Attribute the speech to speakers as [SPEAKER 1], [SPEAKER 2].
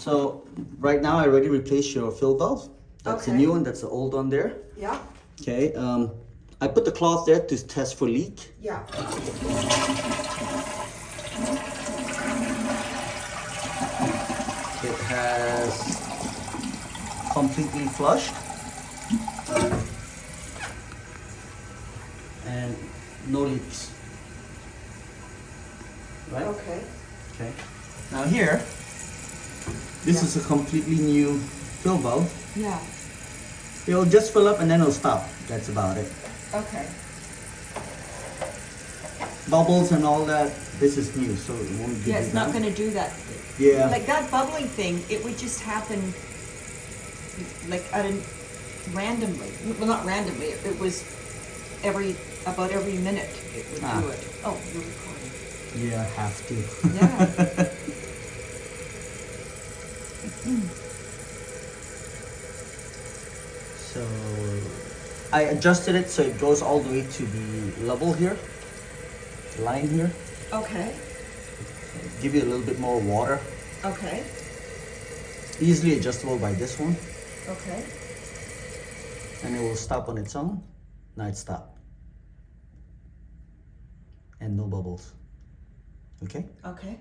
[SPEAKER 1] So right now I already replaced your fill valve. That's the
[SPEAKER 2] Okay.
[SPEAKER 1] new one, that's the old one there.
[SPEAKER 2] Yeah.
[SPEAKER 1] Okay, I put the cloth there to test for leak.
[SPEAKER 2] Yeah.
[SPEAKER 1] It has completely flushed and no leaks. Right?
[SPEAKER 2] Okay.
[SPEAKER 1] Okay. Now here, this is a completely new fill valve.
[SPEAKER 2] Yeah.
[SPEAKER 1] It'll just fill up and then it'll stop. That's about it.
[SPEAKER 2] Okay.
[SPEAKER 1] Bubbles and all that, this is new, so it won't give
[SPEAKER 2] Yeah,
[SPEAKER 1] you
[SPEAKER 2] it's not
[SPEAKER 1] that.
[SPEAKER 2] going to do that.
[SPEAKER 1] Yeah.
[SPEAKER 2] Like that bubbling thing, it would just happen like randomly. Well, not randomly. It was about every minute it would do it. Oh, you're recording.
[SPEAKER 1] Yeah, have to.
[SPEAKER 2] Yeah.
[SPEAKER 1] So I adjusted it so it goes all the way to the level here, the line here.
[SPEAKER 2] Okay.
[SPEAKER 1] Give you a little bit more water.
[SPEAKER 2] Okay.
[SPEAKER 1] Easily adjustable by this one,
[SPEAKER 2] Okay.
[SPEAKER 1] and it will stop on its own. Now it stopped. And no bubbles. Okay?
[SPEAKER 2] Okay.